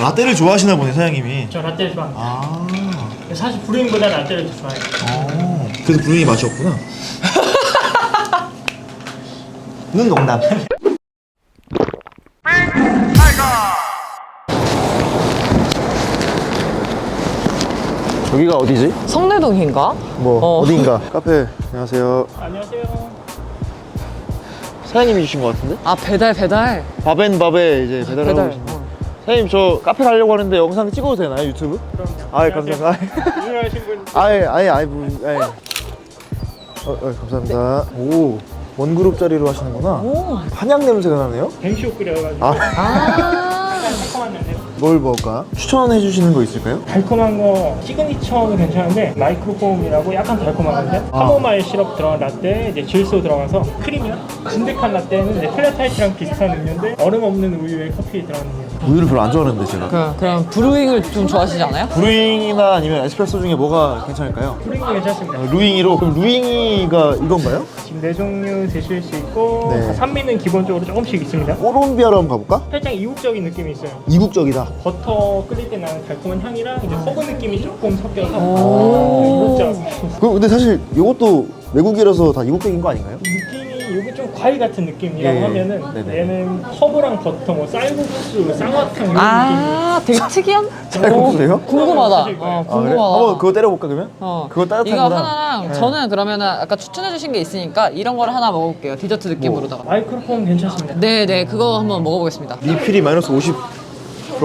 라떼를 좋아하시나 보네 사장님이. 저 라떼를 좋아합니다. 아. 사실 브루잉보다 라떼를 더 좋아해요. 그래서 브루잉이 맛이 없구나. 는 농담. 여기가 어디지? 성내동인가? 뭐 어디인가? 카페. 안녕하세요. 안녕하세요. 사장님이 주신 것 같은데? 아 배달. 밥앤밥에 이제 배달하고 배달. 계신데. 사장님 저 카페 가려고 하는데 영상 찍어도 되나요? 유튜브? 그럼요. 아예 감사합니다. 유명하신 분. 아예 감사합니다. 오 원그룹 자리로 하시는구나. 오. 한약 냄새가 나네요. 뱅쇼 끓여가지고 아. 약간 새콤한데요. 뭘 먹을까? 추천해 주시는 거 있을까요? 달콤한 거 시그니처는 괜찮은데 마이크로폼이라고 약간 달콤한 건데 카모마일 시럽 들어간 라떼, 이제 질소 들어가서 크림이요. 진득한 라떼는 이제 플랫화이트랑 비슷한 음료인데 얼음 없는 우유에 커피 들어가는 거예요. 우유를 별로 안 좋아하는데 제가. 그럼 브루잉을 좀 좋아하시지 않아요? 브루잉이나 아니면 에스프레소 중에 뭐가 괜찮을까요? 브루잉도 괜찮습니다. 루잉이로. 그럼 루잉이가 이건가요? 지금 4종류 드실 수 있고 네. 산미는 기본적으로 조금씩 있습니다. 콜롬비아로 한번 가볼까? 살짝 이국적인 느낌이 있어요. 이국적이다. 버터 끓일 때 나는 달콤한 향이랑 이제 허브 느낌이 조금 섞여서 오. 이국적. 근데 사실 이것도 외국이라서 다 이국적인 거 아닌가요? 느낌이 여기 좀 과일 같은 느낌이라고 예. 하면은 네네. 얘는 허브랑 버터, 뭐 쌀국수, 쌍화탕 이런 아 되게 특이한? 쌀국수예요? 오, 궁금하다. 사실 거예요. 아, 그래? 궁금하다. 한번 그거 때려볼까 그러면? 그거 따뜻한 이거 거랑. 하나랑 네. 저는 그러면은 아까 추천해주신 게 있으니까 이런 거를 하나 먹어볼게요. 디저트 느낌으로다가. 마이크로폼 괜찮습니다. 네네 그거 한번 먹어보겠습니다. 리필이 마이너스 50%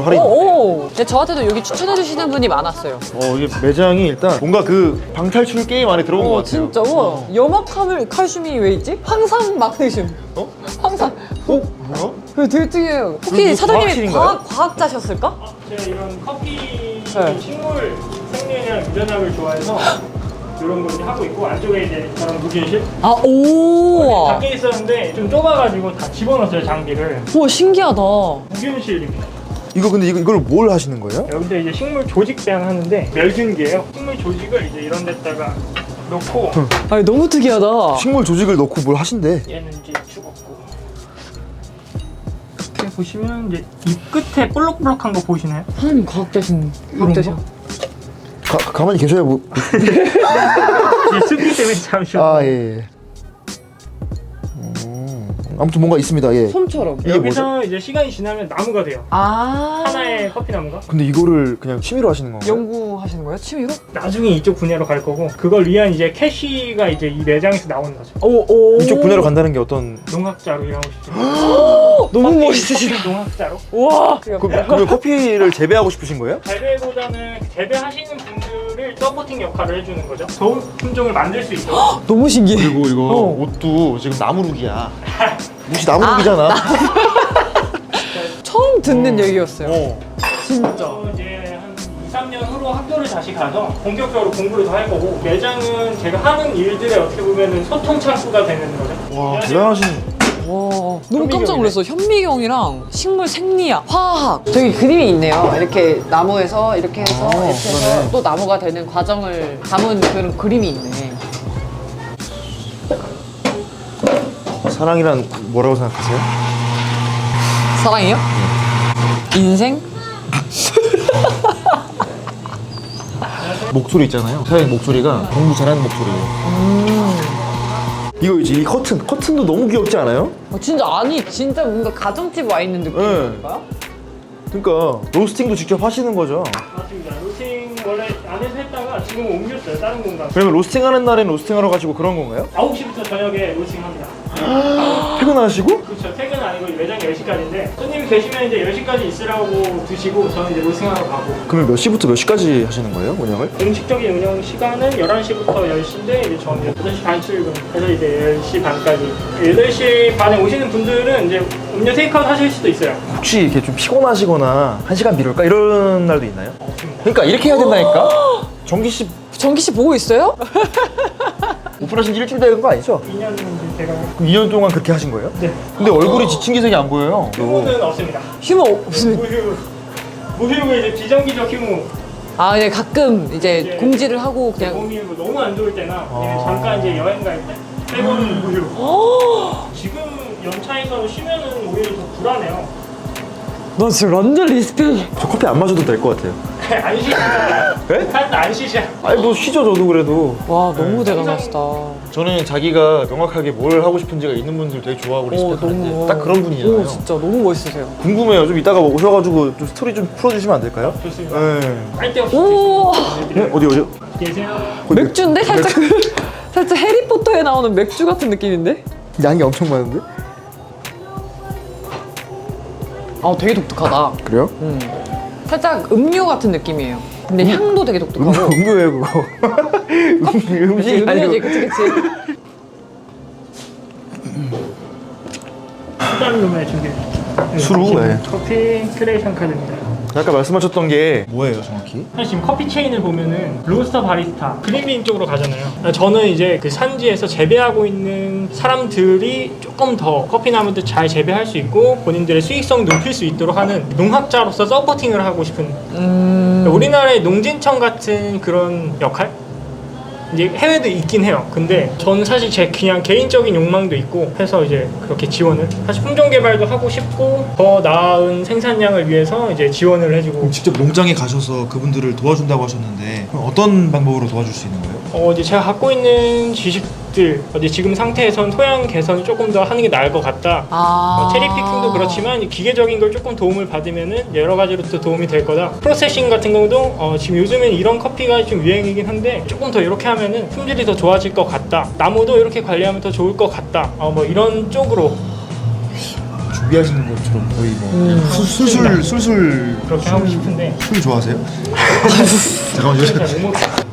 할인. 오. 근데 저한테도 여기 추천해주시는 분이 많았어요. 이게 매장이 일단 뭔가 그 방탈출 게임 안에 들어온 것 같아요. 진짜 우와. 염화칼슘이 칼슘이 왜 있지? 황산 마그네슘. 황산. 뭐야? 그 되게 특이해요. 이거 혹시 사장님이 과학실인가요? 과학자셨을까? 제가 이런 커피 네. 식물 생리랑 유전학을 좋아해서 이런 거 이제 하고 있고 안쪽에 이제 저런 무균실 아 오. 밖에 있었는데 좀 좁아가지고 다 집어넣었어요 장비를. 우와 신기하다. 무균실입니다. 이거 근데 이걸 뭘 하시는 거예요? 여기서 이제 식물 조직 배양하는데 멸균기예요. 식물 조직을 이제 이런 데다가 놓고 아니 너무 특이하다. 식물 조직을 넣고 뭘 하신대? 얘는 이제 죽었고 이렇게 보시면 이제 잎 끝에 볼록볼록한 거 보이시나요? 사장님 과학자신 이런 과학자셔. 거? 가만히 계셔야 뭐. 이제 습기 때문에 잠시 예. 아무튼 뭔가 있습니다. 예. 솜처럼. 이게 여기서 뭐죠? 이제 시간이 지나면 나무가 돼요. 아. 하나의 커피 나무가. 근데 이거를 그냥 취미로 하시는 건가요? 연구하시는 거예요? 취미로? 나중에 이쪽 분야로 갈 거고 그걸 위한 이제 캐시가 이제 이 매장에서 나오는 거죠. 오. 이쪽 분야로 간다는 게 어떤? 농학자로 일하고 싶죠. 너무 커피 멋있으시다. 농학자로. 우와. 그러면 커피를 재배하고 싶으신 거예요? 재배보다는 재배하시는 분들을 서포팅 역할을 해주는 거죠. 좋은 품종을 만들 수 있도록. 너무 신기해. 그리고 이거 옷도 지금 나무룩이야. 옷이 나무룩이잖아. 처음 듣는 얘기였어요. 진짜. 이제 한 2, 3년 후로 학교를 다시 가서 본격적으로 공부를 더 할 거고 매장은 제가 하는 일들에 어떻게 보면 소통 창구가 되는 거죠. 와 대단하신. 와, 너무 깜짝 놀랐어. 현미경이랑 식물 생리학, 화학. 저기 그림이 있네요. 이렇게 나무에서 이렇게 해서 이렇게 해서 그러네. 또 나무가 되는 과정을 담은 그런 그림이 있네. 사랑이란 뭐라고 생각하세요? 사랑이요? 인생? 목소리 있잖아요. 사장님 목소리가 공부 잘하는 목소리예요. 이거 이제 이 커튼도 너무 귀엽지 않아요? 진짜 아니 진짜 뭔가 가정집 와 있는 느낌일까요? 그러니까 로스팅도 직접 하시는 거죠. 맞습니다. 로스팅 원래 안에서 했다가 지금 옮겼어요. 다른 공간. 그러면 로스팅하는 날에는 로스팅하러 가시고 그런 건가요? 9시부터 저녁에 로스팅합니다. 퇴근하시고? 그렇죠. 퇴근 아니고 매장 10시까지인데 손님이 계시면 이제 10시까지 있으라고 드시고 저는 이제 로스팅하러 가고. 그러면 몇 시부터 몇 시까지 하시는 거예요, 운영을? 공식적인 운영 시간은 11시부터 10시인데 이제 저는 8시 반 출근 해서 이제 10시 반까지 8시 반에 오시는 분들은 이제 음료 테이크아웃 하실 수도 있어요. 혹시 이렇게 좀 피곤하시거나 1시간 미룰까? 이런 날도 있나요? 없습니다. 그러니까 이렇게 해야 된다니까? 정기씨 정기 씨 보고 있어요? 오픈하신 지 일주일 된 거 아니죠? 2년 이제 제가 그럼 2년 동안 그렇게 하신 거예요? 네. 근데 얼굴이 지친 기색이 안 보여요. 휴무는 없습니다. 휴무 없습니다. 무휴무 이제 비정기적 휴무. 아, 네 가끔 이제 공지를 하고 그냥. 몸이 너무 안 좋을 때나 아니면 잠깐 이제 여행 갈 때 빼고는 무휴. 지금 연차에서 쉬면은 오히려 더 불안해요. 나 지금 완전 리스펙. 저 커피 안 마셔도 될 것 같아요. 안 쉬시잖아요. 네? 안 쉬셔. 아니 뭐 쉬죠 저도 그래도. 와 너무 대단하시다. 저는 자기가 명확하게 뭘 하고 싶은지가 있는 분들 되게 좋아하고 리스펙하는데 딱 그런 분이잖아요. 오 진짜 너무 멋있으세요. 궁금해요. 좀 이따가 오셔가지고 좀 스토리 좀 풀어주시면 안 될까요? 좋습니다. 네. 빨대없이 오 네? 어디요? 계세요. 맥주인데 살짝 살짝 해리포터에 나오는 맥주 같은 느낌인데? 양이 엄청 많은데? 아 되게 독특하다. 그래요? 살짝 음료 같은 느낌이에요. 근데 향도 되게 독특하고. 음료예요 그거. 음식 음료지, 아니고. 그치. 수단룸에 준비. 수루? 네. 커피 크레이션 카드입니다. 아까 말씀하셨던 게 뭐예요 정확히? 사실 지금 커피 체인을 보면은 로스터 바리스타 그린빈 쪽으로 가잖아요. 저는 이제 그 산지에서 재배하고 있는 사람들이 조금 더 커피 나무들 잘 재배할 수 있고 본인들의 수익성 높일 수 있도록 하는 농학자로서 서포팅을 하고 싶은 우리나라의 농진청 같은 그런 역할? 이제 해외도 있긴 해요. 근데 저는 사실 제 그냥 개인적인 욕망도 있고 해서 이제 그렇게 지원을 사실 품종 개발도 하고 싶고 더 나은 생산량을 위해서 이제 지원을 해주고 직접 농장에 가셔서 그분들을 도와준다고 하셨는데 그럼 어떤 방법으로 도와줄 수 있는 거예요? 이제 제가 갖고 있는 지식들 이제 지금 상태에선 토양 개선을 조금 더 하는 게 나을 것 같다. 체리 피킹도 그렇지만 이제 기계적인 걸 조금 도움을 받으면은 여러 가지로 또 도움이 될 거다. 프로세싱 같은 경우도 지금 요즘엔 이런 커피가 좀 유행이긴 한데 조금 더 이렇게 하면은 품질이 더 좋아질 것 같다. 나무도 이렇게 관리하면 더 좋을 것 같다. 뭐 이런 쪽으로 준비하시는 것처럼 거의 뭐 술술 그렇게 하고 싶은데 술 좋아하세요? 잠깐만요. 잘 못 먹어요.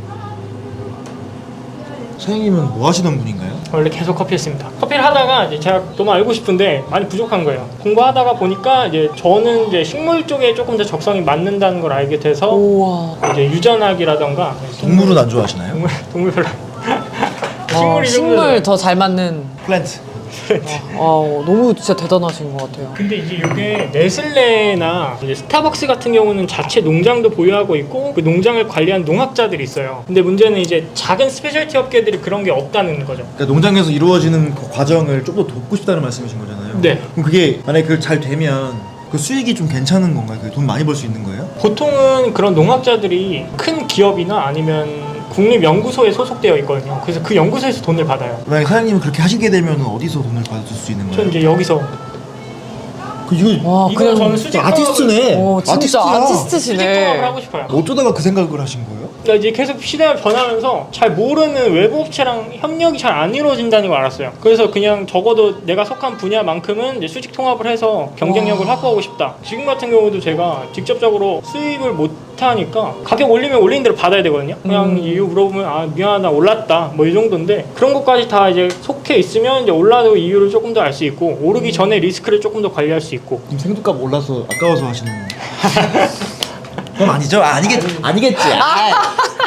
사장님은 뭐 하시던 분인가요? 원래 계속 커피 했습니다. 커피를 하다가 이제 제가 너무 알고 싶은데 많이 부족한 거예요. 공부하다가 보니까 이제 저는 이제 식물 쪽에 조금 더 적성이 맞는다는 걸 알게 돼서 우와. 이제 유전학이라던가 동물은 안 좋아하시나요? 동물 별로 식물 식물이 더 잘 맞는. 플랜트. 너무 진짜 대단하신 것 같아요. 근데 이제 이게 네슬레나 이제 스타벅스 같은 경우는 자체 농장도 보유하고 있고 그 농장을 관리하는 농학자들이 있어요. 근데 문제는 이제 작은 스페셜티 업계들이 그런 게 없다는 거죠. 그러니까 농장에서 이루어지는 그 과정을 좀 더 돕고 싶다는 말씀이신 거잖아요. 네. 그럼 그게 만약에 그걸 잘 되면 그 수익이 좀 괜찮은 건가요? 돈 많이 벌 수 있는 거예요? 보통은 그런 농학자들이 큰 기업이나 아니면 국립연구소에 소속되어 있거든요. 그래서 그 연구소에서 돈을 받아요. 만약에 사장님은 그렇게 하시게 되면 어디서 돈을 받을 수 있는 전 거예요? 이제 여기서 이거 와 이거 저는 수직 아티스트네. 수직 진짜 통합을 아티스트시네. 하고 싶어요. 어쩌다가 그 생각을 하신 거예요? 그러니까 이제 계속 시대가 변하면서 잘 모르는 외부 업체랑 협력이 잘 안 이루어진다는 걸 알았어요. 그래서 그냥 적어도 내가 속한 분야만큼은 이제 수직 통합을 해서 경쟁력을 확보하고 싶다. 지금 같은 경우도 제가 직접적으로 수입을 못 하니까 가격 올리면 올린 대로 받아야 되거든요. 그냥 이유 물어보면 미안하다 올랐다 뭐 이 정도인데 그런 것까지 다 이제 속해 있으면 이제 올라도 이유를 조금 더 알 수 있고 오르기 전에 리스크를 조금 더 관리할 수 있고. 지금 생두값 올라서 아까워서 하시는 그건 아니죠? 아니겠지.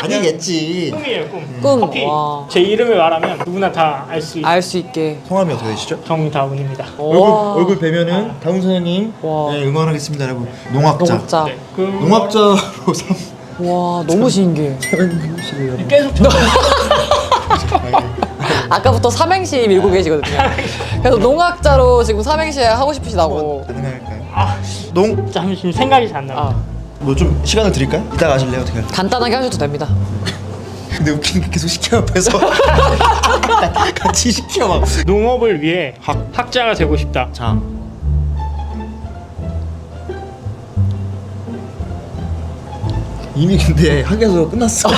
아니겠지. 꿈이에요 꿈. 꿈. 커피. 와. 제 이름을 말하면 누구나 다 알 수 있어요. 알 수 있게. 성함이 어떻게 되시죠? 정다운입니다. 얼굴 뵈면은 다운 사장님 와. 네, 응원하겠습니다. 라고 농학자. 농학자. 네. 그 농학자로 와 너무 신기해. 사장님이시래요. 계속 아까부터 삼행시 밀고 계시거든요. 그래서 농학자로 지금 삼행시 하고 싶으시다고. 가능할까요? 아 농? 잠시 생각이 잘 안 나요. 뭐 좀 시간을 드릴까요? 이따가 하실래요? 어떻게 할까요? 간단하게 하셔도 됩니다. 근데 웃긴 게 계속 시켜 옆에서 같이 시켜 막. 농업을 위해 학자가 되고 싶다. 자. 이미 근데 학에서 끝났어.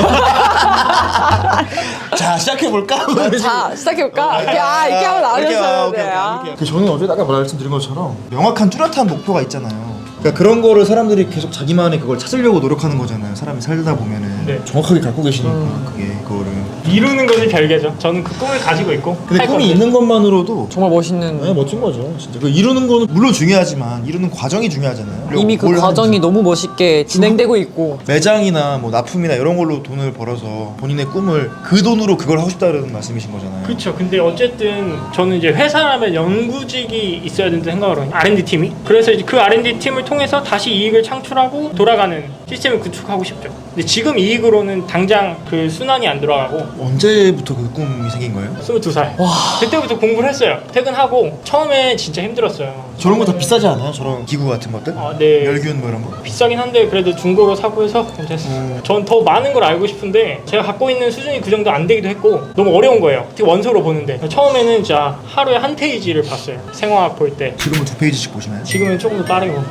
자 시작해볼까? 자 시작해볼까? 이렇게 이렇게 하면 나오셨어야 돼요. 저는 어제 아까 말씀드린 것처럼 명확한 뚜렷한 목표가 있잖아요. 그러니까 그런 거를 사람들이 계속 자기만의 그걸 찾으려고 노력하는 거잖아요. 사람이 살다 보면은 네. 정확하게 갖고 계시니까 그거를. 이루는 것은 별개죠. 저는 그 꿈을 가지고 있고. 근데 할 꿈이 건데. 있는 것만으로도 정말 멋있는. 네, 멋진 거죠. 진짜 그 이루는 거는 물론 중요하지만 이루는 과정이 중요하잖아요. 이미 그 뭘 과정이 하는지. 너무 멋있게 진행되고 있고. 매장이나 뭐 납품이나 이런 걸로 돈을 벌어서 본인의 꿈을 그 돈으로 그걸 하고 싶다는 말씀이신 거잖아요. 그렇죠. 근데 어쨌든 저는 이제 회사라면 연구직이 있어야 된다고 생각을 해요. R&D 팀이. 그래서 이제 그 R&D 팀을 통해서 다시 이익을 창출하고 돌아가는 시스템을 구축하고 싶죠. 근데 지금 이익으로는 당장 그 순환이 안 들어가고 언제부터 그 꿈이 생긴 거예요? 22살. 그때부터 공부를 했어요. 퇴근하고 처음에 진짜 힘들었어요. 저런 거 다 비싸지 않아요? 저런 기구 같은 것들? 네. 멸균 뭐 이런 거? 비싸긴 한데 그래도 중고로 사고 해서 됐어요. 전 더 많은 걸 알고 싶은데 제가 갖고 있는 수준이 그 정도 안 되기도 했고 너무 어려운 거예요. 특히 원서로 보는데 처음에는 진짜 하루에 한 페이지를 봤어요. 생화학 볼 때. 지금은 2페이지씩 보시나요? 지금은 조금 더 빠르고.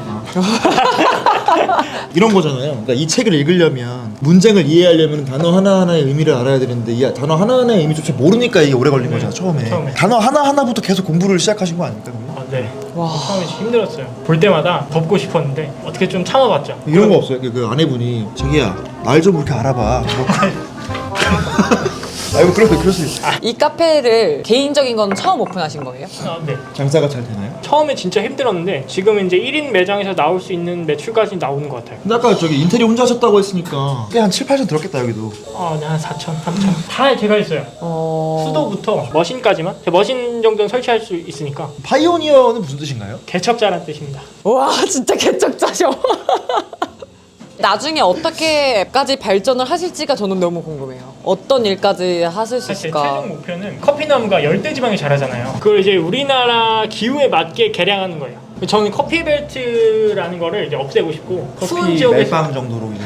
이런 거잖아요. 그러니까 이 책을 읽으려면 문장을 이해하려면 단어 하나하나의 의미를 알아야 되는데 이 단어 하나하나의 의미조차 모르니까 이게 오래 걸린 거잖아 처음에. 단어 하나하나부터 계속 공부를 시작하신 거 아닙니까? 네. 와. 처음에 힘들었어요. 볼 때마다 덮고 싶었는데 어떻게 좀 참아봤죠. 이런 거 없어요? 그 아내분이 자기야 날 좀 이렇게 알아봐. 아이고 그럴 수 있어. 이 카페를 개인적인 건 처음 오픈하신 거예요? 네. 장사가 잘 되나요? 처음에 진짜 힘들었는데 지금은 이제 1인 매장에서 나올 수 있는 매출까지 나오는 것 같아요. 근데 아까 저기 인테리어 혼자 하셨다고 했으니까 꽤 한 7, 8천 들었겠다 여기도. 네, 한 4천, 3천 다 제가 했어요. 수도부터 머신까지만. 제가 머신 정도는 설치할 수 있으니까. 파이오니어는 무슨 뜻인가요? 개척자란 뜻입니다. 와 진짜 개척자셔. 나중에 어떻게까지 발전을 하실지가 저는 너무 궁금해요. 어떤 일까지 하실 수 사실 있을까? 최종 목표는 커피나무가 열대지방에 자라잖아요. 그걸 이제 우리나라 기후에 맞게 개량하는 거예요. 저는 커피 벨트라는 거를 이제 없애고 싶고 추운 커피 지역에서 멜빵 정도로 이제.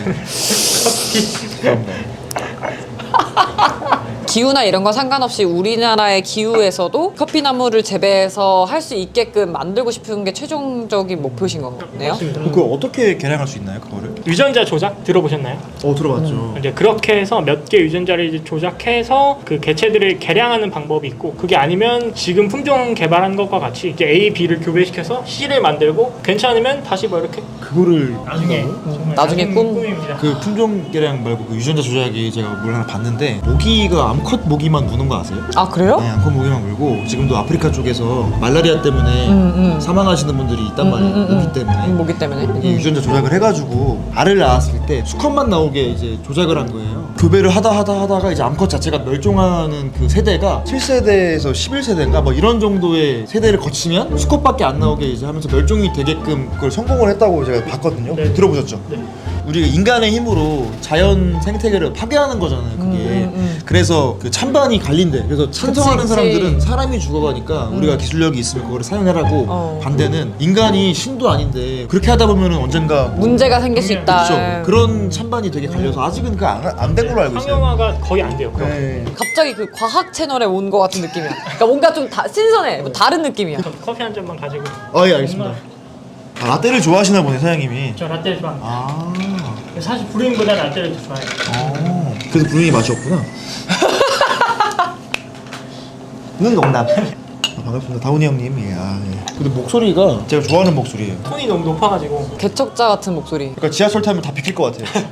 기후나 이런 거 상관없이 우리나라의 기후에서도 커피나무를 재배해서 할 수 있게끔 만들고 싶은 게 최종적인 목표신 거네요? 맞습니다. 그거 어떻게 개량할 수 있나요 그거를? 유전자 조작 들어보셨나요? 들어봤죠. 이제 그렇게 해서 몇 개 유전자를 이제 조작해서 그 개체들을 개량하는 방법이 있고 그게 아니면 지금 품종 개발한 것과 같이 이제 A, B를 교배시켜서 C를 만들고 괜찮으면 다시 뭐 이렇게 그거를 나중에 정말 나중에 꿈? 꿈입니다. 그 품종 개량 말고 그 유전자 조작이 제가 뭘 하나 봤는데 모기가 암컷 모기만 무는 거 아세요? 아 그래요? 네, 암컷 모기만 물고 지금도 아프리카 쪽에서 말라리아 때문에 사망하시는 분들이 있단 말이에요. 모기 때문에. 모기 때문에. 이 유전자 조작을 해가지고 알을 낳았을 때 수컷만 나오게 이제 조작을 한 거예요. 교배를 하다가 이제 암컷 자체가 멸종하는 그 세대가 7세대에서 11세대인가 뭐 이런 정도의 세대를 거치면 수컷밖에 안 나오게 이제 하면서 멸종이 되게끔 그걸 성공을 했다고 제가 봤거든요. 네. 들어보셨죠? 네. 우리가 인간의 힘으로 자연 생태계를 파괴하는 거잖아요. 그게. 그래서 그 찬반이 갈린대. 그래서 찬성하는 그치. 사람들은 사람이 죽어가니까 우리가 기술력이 있으면 그거를 사용해라고 반대는 인간이 신도 아닌데 그렇게 하다 보면 언젠가 문제가 생길 수 있다. 그렇죠. 그런 찬반이 되게 갈려서 아직은 그 안 된 걸로 알고 있어요. 상용화가 거의 안 돼요. 그렇게. 네. 갑자기 그 과학 채널에 온 것 같은 느낌이야. 그러니까 뭔가 좀 신선해. 뭐 다른 느낌이야. 저 커피 한 잔만 가지고. 예, 알겠습니다. 아, 라떼를 좋아하시나 보네, 사장님이. 저 라떼 좋아합니다. 아, 사실 브루잉보다 라떼를 더 좋아해요. 그래서 브루잉이 맛이 없구나. 는 농담. 반갑습니다. 다운이 형님. 예, 예. 근데 목소리가 제가 좋아하는 목소리예요. 톤이 너무 높아가지고. 개척자 같은 목소리. 그러니까 지하철 타면 다 비킬 것 같아요.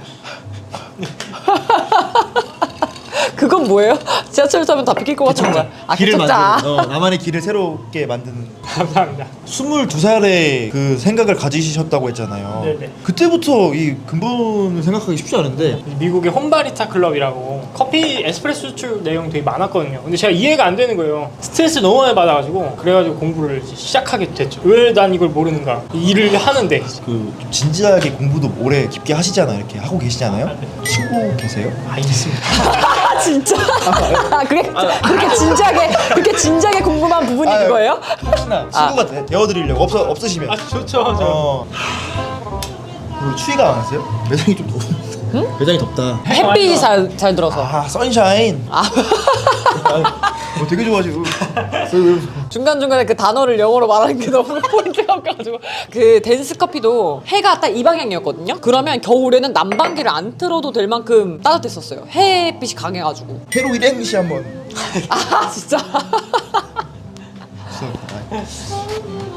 그건 뭐예요? 지하철 타면 다 비킬 것 같은 거야. 아 길을 개척자. 만드는, 나만의 길을 새롭게 만드는. 감사합니다. 22살에 그 생각을 가지셨다고 했잖아요. 네네. 그때부터 이 근본을 생각하기 쉽지 않은데 미국의 홈바리스타 클럽이라고 커피 에스프레소 수출 내용 되게 많았거든요. 근데 제가 이해가 안 되는 거예요. 스트레스 너무 많이 받아가지고 그래가지고 공부를 시작하게 됐죠. 왜 난 이걸 모르는가? 일을 하는데 그 좀 진지하게 공부도 오래 깊게 하시잖아요. 이렇게 하고 계시잖아요. 네. 친구 계세요? 있습니다. 아 진짜? 아 그렇게 진지하게 궁금한 부분이 그거예요? 혹시나 친구가 되어드리려고 없으시면. 좋죠. 저. 우리 추위가 안 왔어요? 매장이 좀 더워. 매장이 덥다. 햇빛이 잘 들어서. 아 선샤인. 되게 좋아하시고. 중간중간에 그 단어를 영어로 말하는 게 너무 포인트가 없어가지고 그 댄스 커피도 해가 딱 이 방향이었거든요. 그러면 겨울에는 난방기를 안 틀어도 될 만큼 따뜻했었어요. 햇빛이 강해가지고. 회로 일행시 한번. 아 진짜?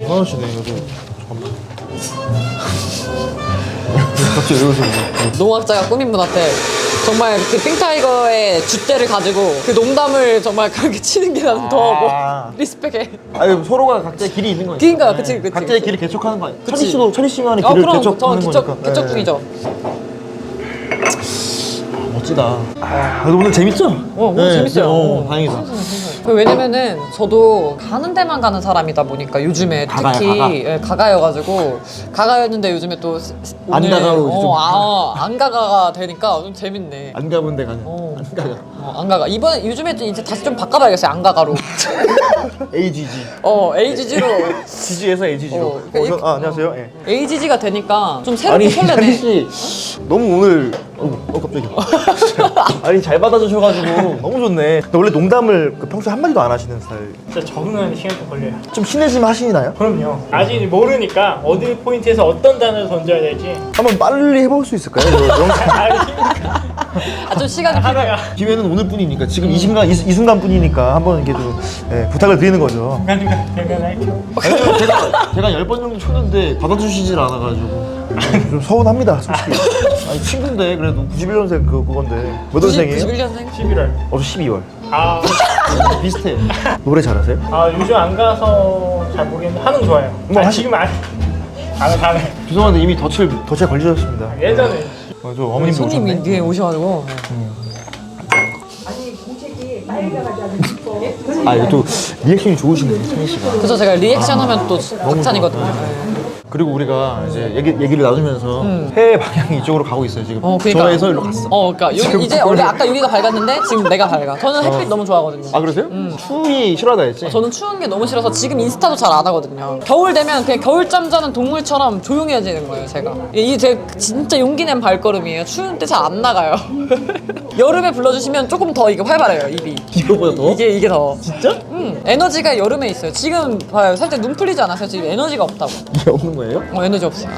화나시네 이거. 갑자기 왜 웃어? 농학자가 꾸민 분 앞에 정말 그 핑타이거의 줏대를 가지고 그 농담을 정말 그렇게 치는 게 나는 더 리스펙해. 아니 서로가 각자의 길이 있는 거니까. 그러니까 그치. 각자의 길을 개척하는 거 아니야? 그치. 천희 씨만의 길을 그럼 개척하는 저는 거니까. 개척 중이죠. 멋지다. 그래도 오늘 재밌죠? 오늘 재밌어요. 다행이다. 왜냐면은 저도 가는 데만 가는 사람이다 보니까 요즘에 가가야, 특히 가가. 예, 가가여가지고 가가였는데 요즘에 또 안 가가로 이제 좀. 안 가가가 되니까 좀 재밌네. 안 가본 데 가는. 어. 안 가가. 안 가가. 이번에 요즘에 좀 이제 다시 좀 바꿔봐야겠어요. 안 가가로. AGG. AGG로. GG에서 AGG로. 그러니까 안녕하세요. 예. AGG가 되니까 좀 새롭고 아니 설레네. 씨 너무 오늘 갑자기 아니 잘 받아주셔가지고 너무 좋네. 근데 원래 농담을 평소에 한마디도 안 하시는 스타일. 진짜 적응하는 시간 좀 걸려요. 좀 친해지면 하시나요? 그럼요. 아직 모르니까 어디 포인트에서 어떤 단어를 던져야 될지. 한번 빨리 해볼 수 있을까요? 좀 시간이 필요해. 하다가 기회는 오늘뿐이니까 지금 이 순간뿐이니까 한번 이렇게 좀 부탁을 드리는 거죠. 중간중간 대면할게요. 아니요, 제가 10번 정도 쳤는데 받아주시질 않아가지고 좀 서운합니다, 솔직히. 아니 친구인데 그래도 91년생 그건데 몇 월생이에요? 91년생? 11월. 저 12월. 아, 비슷해. 노래 잘하세요? 요즘 안 가서 잘 모르겠는데 하는 거 좋아요. 뭐 하시- 지금 안 해. 죄송한데 이미 덫에 걸리셨습니다. 예전에. 저 어머님도 손님이 오셨네. 뒤에 오셔가지고. 아 이거 또 리액션이 좋으시네, 찬희 씨가. 그래서 제가 리액션 하면 또 박찬이거든요. 네. 그리고 우리가 이제 얘기를 나누면서 해외 방향이 이쪽으로 가고 있어요 지금. 그러니까. 저에서 일로 갔어. 그러니까 이제 원래 아까 여기가 밝았는데 지금 내가 밝아. 저는 햇빛 너무 좋아하거든요. 아 그러세요? 추위 싫어하다 했지? 저는 추운 게 너무 싫어서 지금 인스타도 잘 안 하거든요. 겨울 되면 그냥 겨울잠 자는 동물처럼 조용해지는 거예요, 제가. 이게 제 진짜 용기 낸 발걸음이에요. 추운 때 잘 안 나가요. 여름에 불러주시면 조금 더 이게 활발해요, 입이. 이거보다 더? 이게 더. 진짜? 에너지가 여름에 있어요. 지금 봐요. 살짝 눈 풀리지 않았어요? 지금 에너지가 없다고. 이게 없는 거예요? 에너지 없어요.